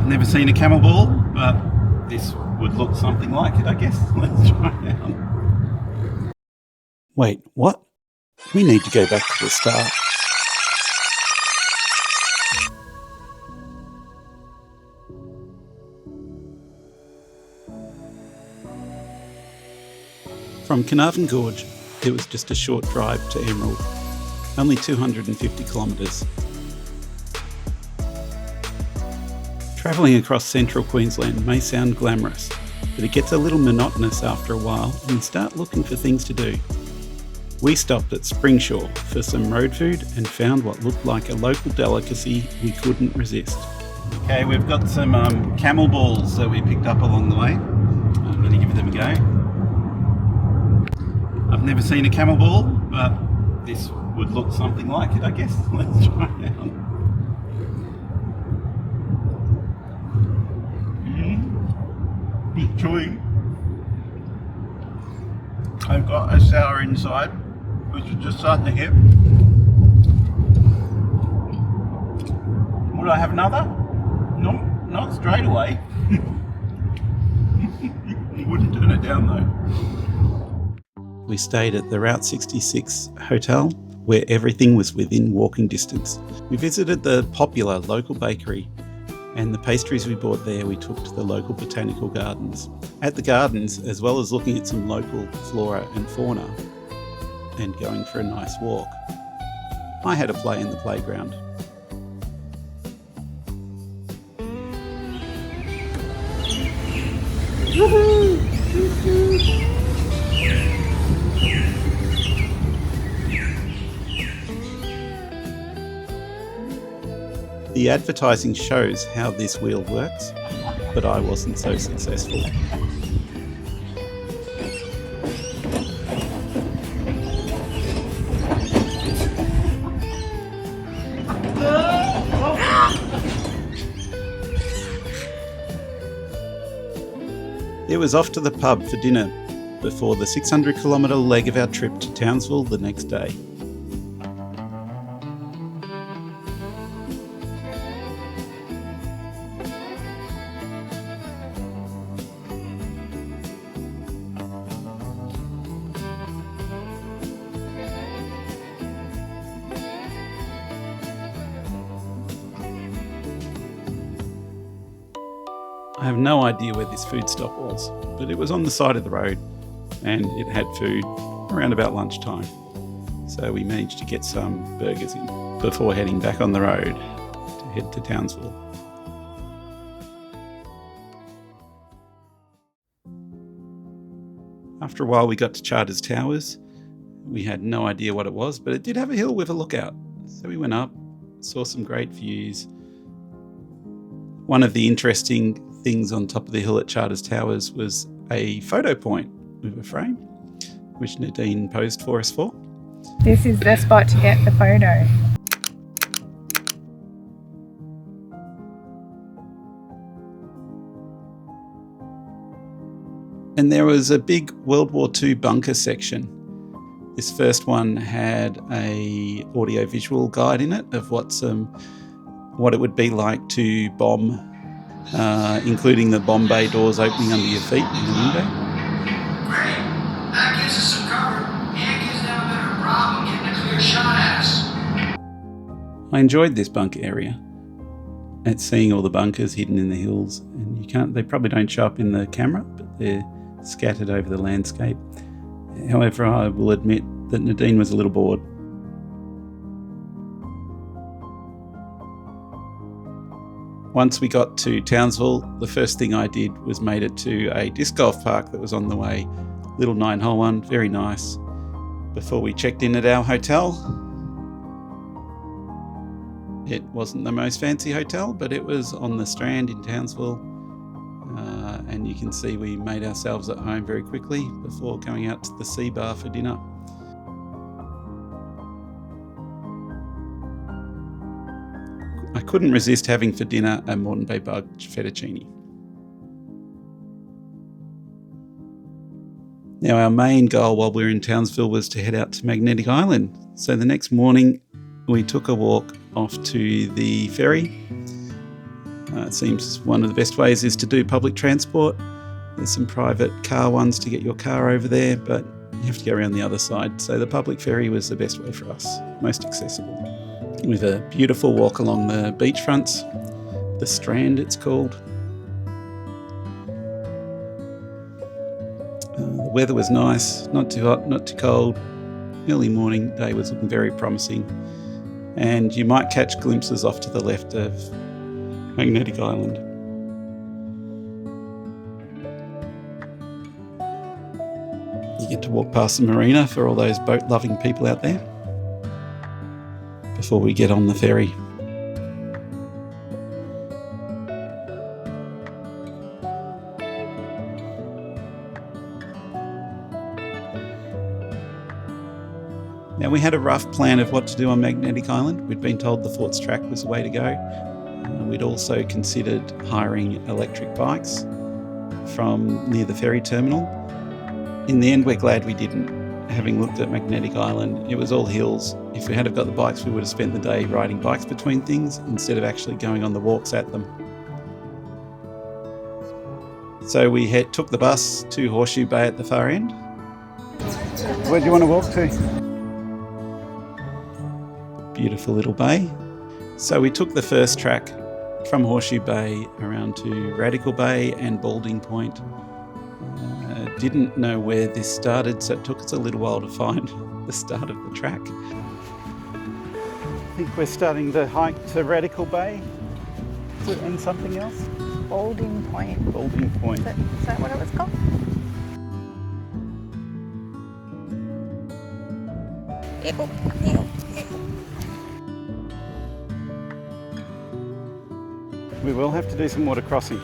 I've never seen a camel ball, but this would look something like it, I guess. Let's try it out. Wait, what? We need to go back to the start. From Carnarvon Gorge, it was just a short drive to Emerald, only 250 kilometres. Travelling across central Queensland may sound glamorous, but it gets a little monotonous after a while and you start looking for things to do. We stopped at Springshaw for some road food and found what looked like a local delicacy we couldn't resist. Okay, we've got some camel balls that we picked up along the way. I'm going to give them a go. I've never seen a camel ball, but this would look something like it, I guess. Let's try it out. Bit chewy. I've got a sour inside, which is just starting to hit. Would I have another? No, not straight away. You wouldn't turn it down though. We stayed at the Route 66 hotel, where everything was within walking distance. We visited the popular local bakery, and the pastries we bought there we took to the local botanical gardens. At the gardens, as well as looking at some local flora and fauna and going for a nice walk, I had a play in the playground. The advertising shows how this wheel works, but I wasn't so successful. It was off to the pub for dinner before the 600-kilometre leg of our trip to Townsville the next day. I have no idea where this food stop was, but it was on the side of the road and it had food around about lunchtime. So we managed to get some burgers in before heading back on the road to head to Townsville. After a while we got to Charters Towers. We had no idea what it was, but it did have a hill with a lookout. So we went up, saw some great views. One of the interesting things on top of the hill at Charters Towers was a photo point with a frame, which Nadine posed for us for. This is the spot to get the photo. And there was a big World War II bunker section. This first one had a audio-visual guide in it of what it would be like to bomb, including the bomb bay doors opening under your feet in the window. Great. That gives us some cover and gives them a bit of a problem getting a clear shot at us. I enjoyed this bunker area. At seeing all the bunkers hidden in the hills, and they probably don't show up in the camera, but they're scattered over the landscape. However, I will admit that Nadine was a little bored. Once we got to Townsville, the first thing I did was made it to a disc golf park that was on the way. Little 9-hole one, very nice. Before we checked in at our hotel, it wasn't the most fancy hotel, but it was on the Strand in Townsville. And you can see we made ourselves at home very quickly before going out to the Sea Bar for dinner. I couldn't resist having for dinner a Moreton Bay bug fettuccine. Now, our main goal while we were in Townsville was to head out to Magnetic Island. So the next morning we took a walk off to the ferry It seems one of the best ways is to do public transport. There's some private car ones to get your car over there, but you have to go around the other side. So the public ferry was the best way for us, most accessible. With a beautiful walk along the beachfronts, the Strand it's called. The weather was nice, not too hot, not too cold. Early morning day was looking very promising, and you might catch glimpses off to the left of Magnetic Island. You get to walk past the marina for all those boat-loving people out there before we get on the ferry. Now, we had a rough plan of what to do on Magnetic Island. We'd been told the Forts Track was the way to go. We'd also considered hiring electric bikes from near the ferry terminal. In the end, we're glad we didn't. Having looked at Magnetic Island, it was all hills. If we had have got the bikes, we would have spent the day riding bikes between things instead of actually going on the walks at them. So we took the bus to Horseshoe Bay at the far end. Where do you want to walk to? Beautiful little bay. So we took the first track from Horseshoe Bay around to Radical Bay and Balding Point. Didn't know where this started, so it took us a little while to find the start of the track. I think we're starting to hike to Radical Bay. And something else? Balding Point. Balding Point. Is that what it was called? We will have to do some water crossing.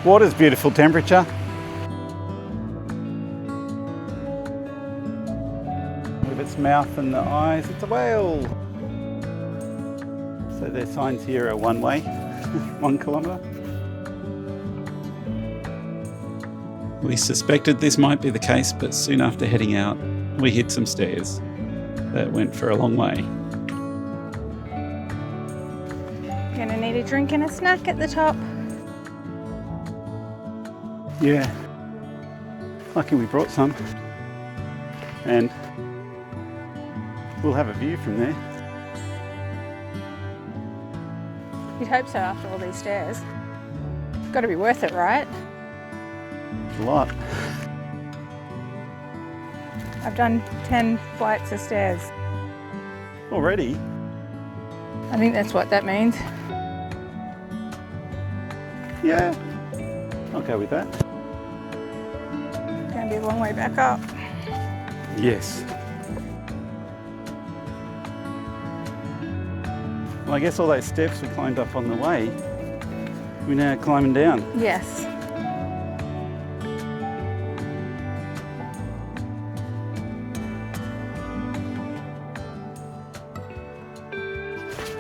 Water's beautiful temperature. With its mouth and the eyes, it's a whale. So their signs here are one way, 1 kilometre. We suspected this might be the case, but soon after heading out, we hit some stairs that went for a long way. Gonna need a drink and a snack at the top. Yeah, lucky we brought some. And we'll have a view from there. You'd hope so after all these stairs. Got to be worth it, right? A lot. I've done 10 flights of stairs. Already? I think that's what that means. Yeah, I'll go with that. Gonna be a long way back up. Yes. Well, I guess all those steps we climbed up on the way, we're now climbing down. Yes.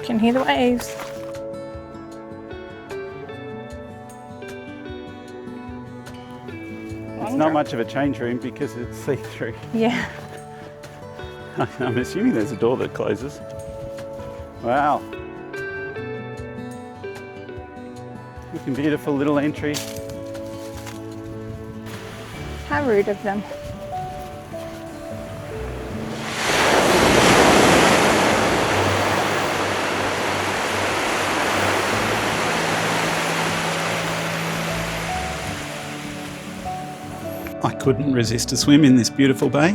Can hear the waves. It's not much of a change room because it's see-through. Yeah. I'm assuming there's a door that closes. Wow. Looking beautiful little entry. How rude of them. I couldn't resist a swim in this beautiful bay.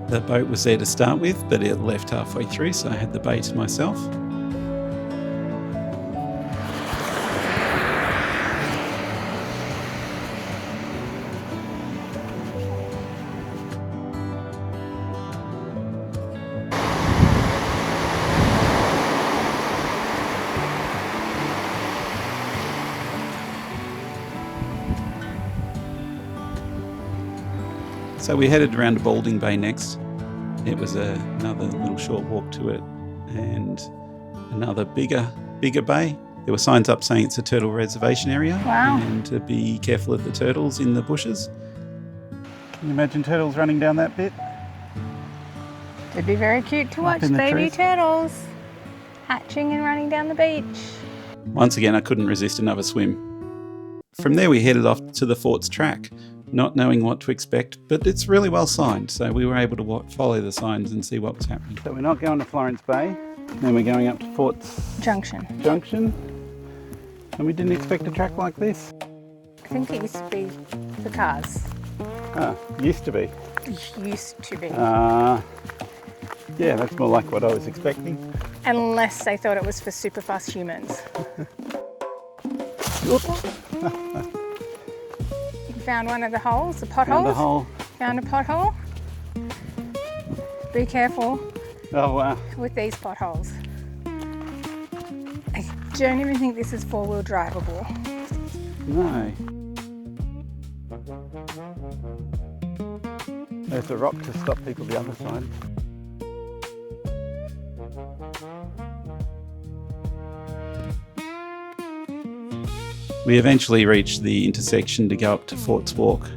The boat was there to start with, but it left halfway through, so I had the bay to myself. So we headed around to Balding Bay next. It was another little short walk to it, and another bigger bay There were signs up saying it's a turtle reservation area. Wow. And to be careful of the turtles in the bushes. Can you imagine turtles running down that bit? It'd be very cute to watch in the baby trees. turtles hatching and running down the beach. Once again, I couldn't resist another swim. From there, we headed off to the fort's track, not knowing what to expect, but it's really well signed, so we were able to follow the signs and see what was happening. So we're not going to Florence Bay, then we're going up to Fort's Junction. Junction, and we didn't expect a track like this. I think it used to be for cars. Ah, used to be. Used to be. Yeah, that's more like what I was expecting. Unless they thought it was for super fast humans. You found one of the holes, the potholes? Found a hole. Found a pothole? Be careful Oh wow. with these potholes. I don't even think this is four-wheel drivable. No. There's a rock to stop people the other side. We eventually reached the intersection to go up to Fort's Walk,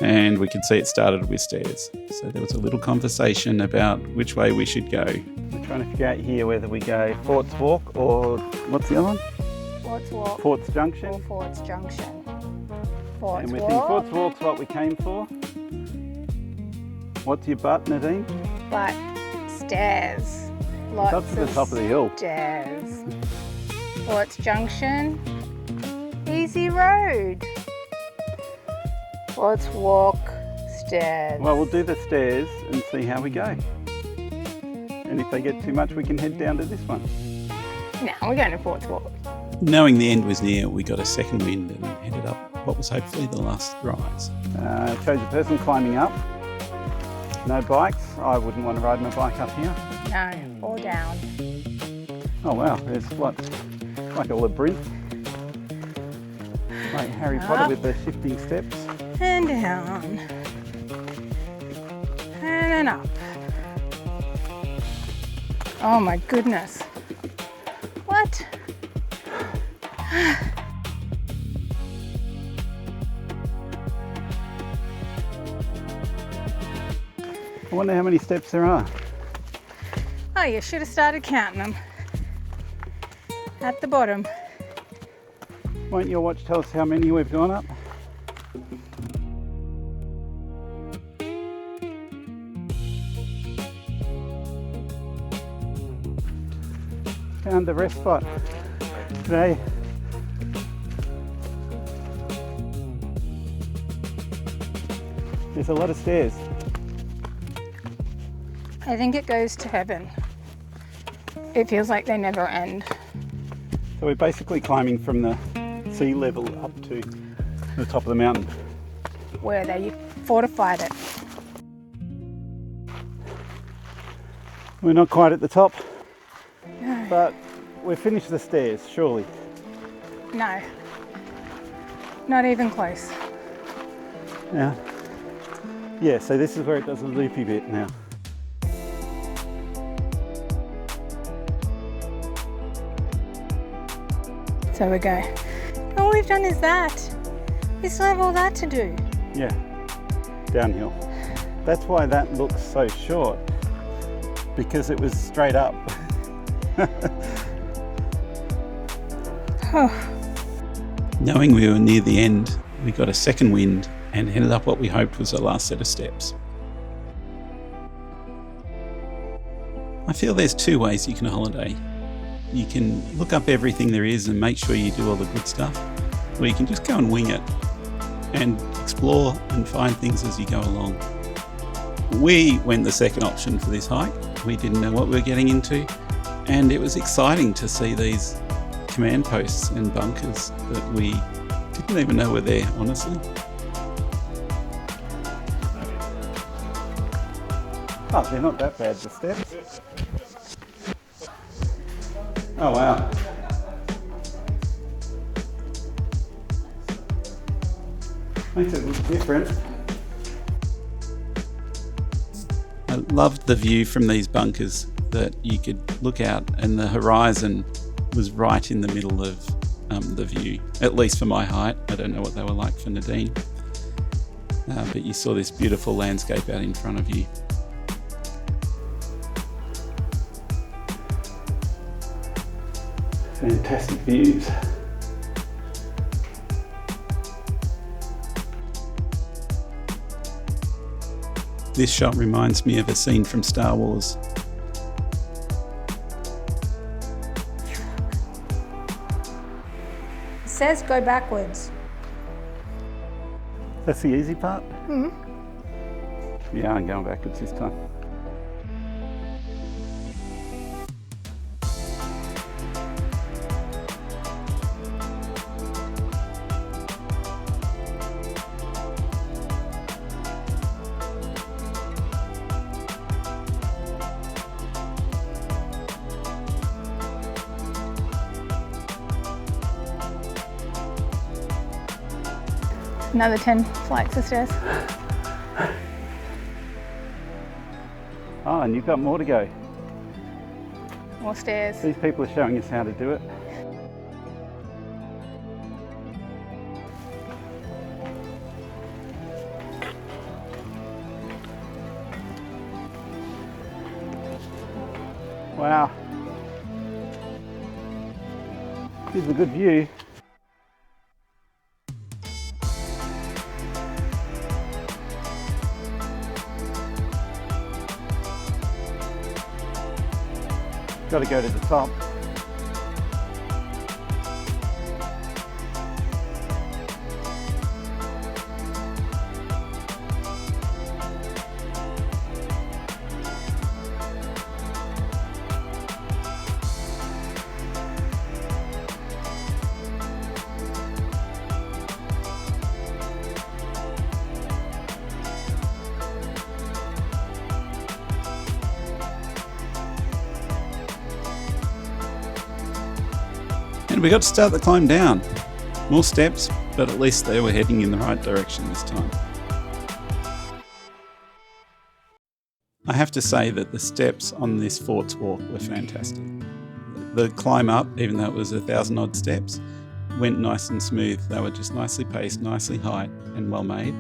and we could see it started with stairs. So there was a little conversation about which way we should go. We're trying to figure out here whether we go Fort's Walk or what's the other one? Fort's Walk Fort's or Junction. Fort's Junction. Fort's And we Walk, think Fort's Walk's what we came for. What's your butt, Nadine? but stairs. Lots It's up to the top of the hill. stairs. Fort's Junction, easy road. Fort's Walk, stairs. Well, we'll do the stairs and see how we go. And if they get too much, we can head down to this one. Now we're going to Fort's Walk. Knowing the end was near, we got a second wind and headed up what was hopefully the last rise. It shows a person climbing up. No bikes. I wouldn't want to ride my bike up here. No, or down. Oh wow, there's what? Like a labyrinth. Like Harry Potter Up. with the shifting steps. And down. And then up. Oh my goodness. What? I wonder how many steps there are. Oh, you should have started counting them. At the bottom. Won't your watch tell us how many we've gone up? Found the rest spot today. There's a lot of stairs. I think it goes to heaven. It feels like they never end. So we're basically climbing from the sea level up to the top of the mountain. Where they fortified it. We're not quite at the top, No. but we've finished the stairs, surely. No. Not even close. Yeah. Yeah, so this is where it does a loopy bit now. So we go. All we've done is that. We still have all that to do. Yeah, downhill. That's why that looks so short, because it was straight up. Knowing we were near the end, we got a second wind and headed up what we hoped was the last set of steps. I feel there's two ways you can holiday. You can look up everything there is and make sure you do all the good stuff, or you can just go and wing it and explore and find things as you go along. We went the second option for this hike. We didn't know what we were getting into, and it was exciting to see these command posts and bunkers that we didn't even know were there, honestly. Oh, they're not that bad, the steps. Oh wow. Makes it look different. I loved the view from these bunkers, that you could look out and the horizon was right in the middle of the view, at least for my height. I don't know what they were like for Nadine. But you saw this beautiful landscape out in front of you. Fantastic views. This shot reminds me of a scene from Star Wars. It says go backwards. That's the easy part? Mm-hmm. Yeah, I'm going backwards this time. Another 10 flights of stairs. Oh, and you've got more to go. More stairs. These people are showing us how to do it. Wow. This is a good view. Got to go to the top. And we got to start the climb down. More steps, but at least they were heading in the right direction this time. I have to say that the steps on this Forts Walk were fantastic. The climb up, even though it was 1,000 odd steps, went nice and smooth. They were just nicely paced, nicely high and well made.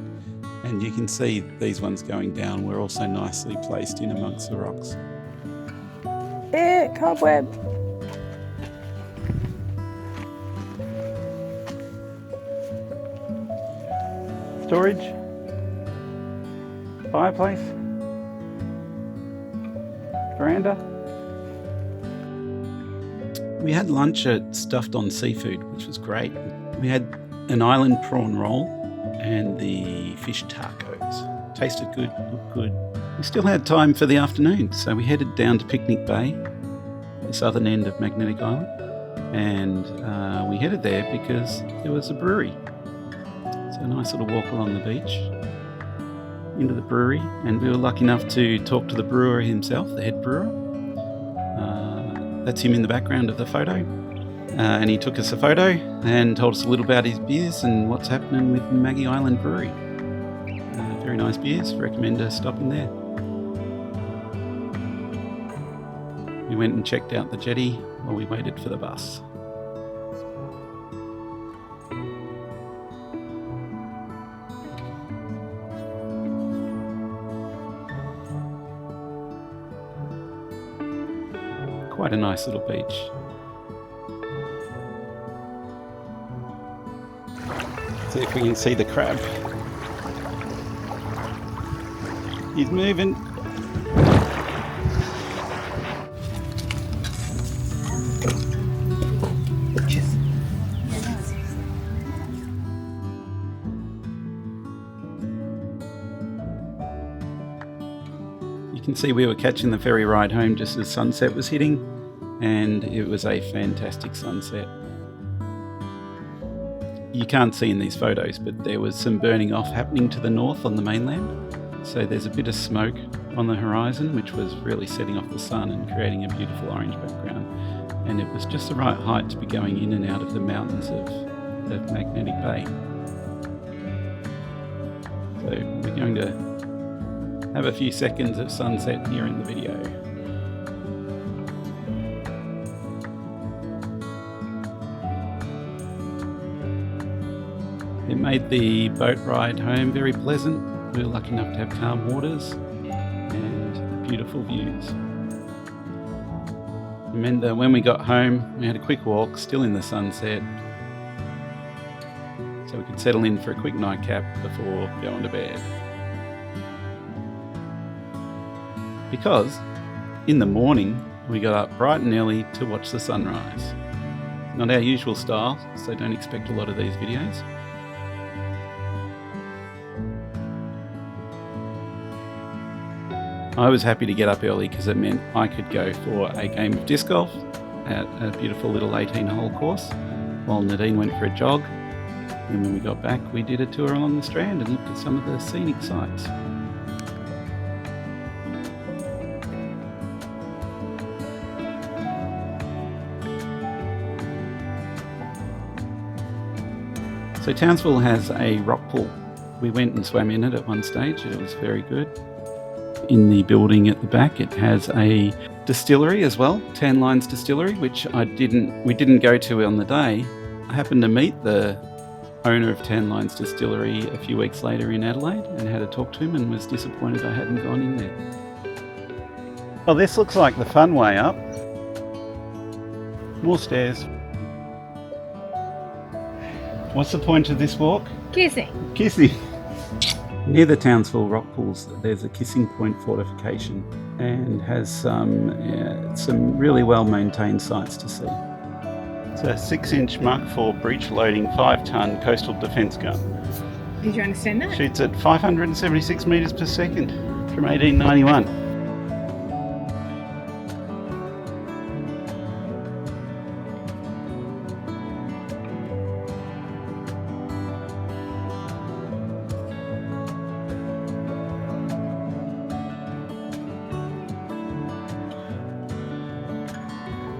And you can see these ones going down were also nicely placed in amongst the rocks. Cobweb. Storage, fireplace, veranda. We had lunch at Stuffed on Seafood, which was great. We had an island prawn roll and the fish tacos. Tasted good, looked good. We still had time for the afternoon, so we headed down to Picnic Bay, the southern end of Magnetic Island, and we headed there because there was a brewery. So a nice little walk along the beach into the brewery, and we were lucky enough to talk to the brewer himself, the head brewer. That's him in the background of the photo, and he took us a photo and told us a little about his beers and what's happening with Maggie Island Brewery. Very nice beers, recommend stopping there. We went and checked out the jetty while we waited for the bus. Quite a nice little beach. See if we can see the crab. He's moving. You can see we were catching the ferry ride home just as sunset was hitting, and it was a fantastic sunset. You can't see in these photos, but there was some burning off happening to the north on the mainland. So there's a bit of smoke on the horizon, which was really setting off the sun and creating a beautiful orange background. And it was just the right height to be going in and out of the mountains of Magnetic Bay. So we're going to have a few seconds of sunset here in the video. made the boat ride home very pleasant. We were lucky enough to have calm waters and beautiful views. And when we got home, we had a quick walk, still in the sunset, so we could settle in for a quick nightcap before going to bed. Because in the morning, we got up bright and early to watch the sunrise. Not our usual style, so don't expect a lot of these videos. I was happy to get up early because it meant I could go for a game of disc golf at a beautiful little 18-hole course, while Nadine went for a jog. And when we got back, we did a tour along the Strand and looked at some of the scenic sites. So Townsville has a rock pool. We went and swam in it at one stage. It was very good. In the building at the back, it has a distillery as well, Tan Lines Distillery, which we didn't go to on the day. I happened to meet the owner of Tan Lines Distillery a few weeks later in Adelaide and had a talk to him and was disappointed I hadn't gone in there. Well, this looks like the fun way up. More stairs. What's the point of this walk? Kissing. Kissing. Near the Townsville rock pools, there's a Kissing Point fortification and has some really well-maintained sites to see. It's a 6-inch Mark IV breech-loading 5-ton coastal defence gun. Did you understand that? Shoots at 576 metres per second from 1891.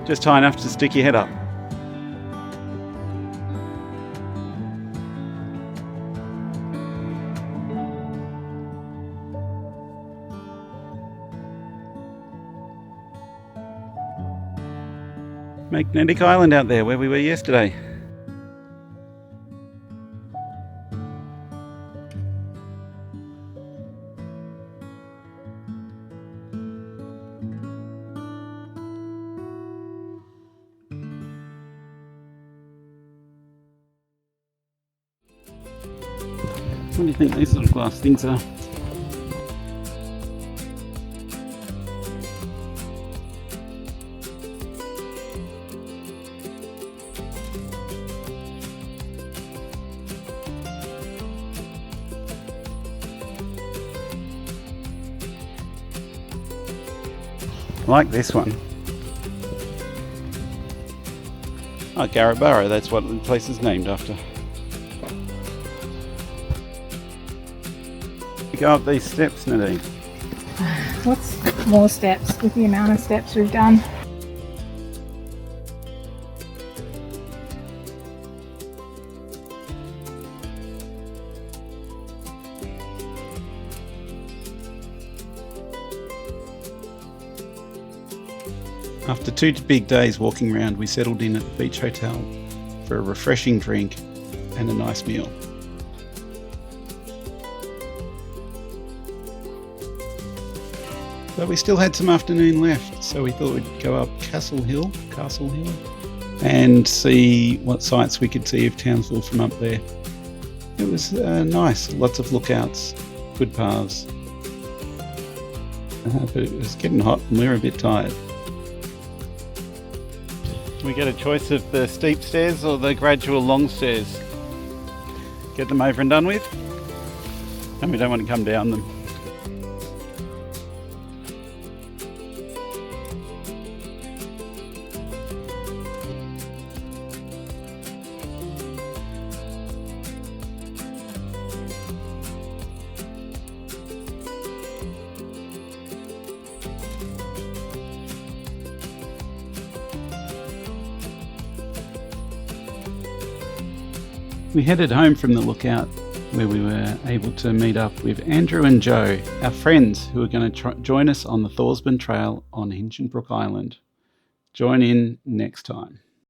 Just high enough to stick your head up. Magnetic Island out there where we were yesterday. What do you think these little glass things are? I like this one. Oh, Garabara, that's what the place is named after. Go up these steps, Nadine. What's more steps with the amount of steps we've done? After 2 big days walking around, we settled in at the beach hotel for a refreshing drink and a nice meal. But we still had some afternoon left, so we thought we'd go up Castle Hill, and see what sights we could see of Townsville from up there. It was nice, lots of lookouts, good paths. But it was getting hot and we were a bit tired. We get a choice of the steep stairs or the gradual long stairs. Get them over and done with, and we don't want to come down them. We headed home from the lookout where we were able to meet up with Andrew and Joe, our friends who are going to join us on the Thorsborne Trail on Hinchinbrook Island. Join in next time.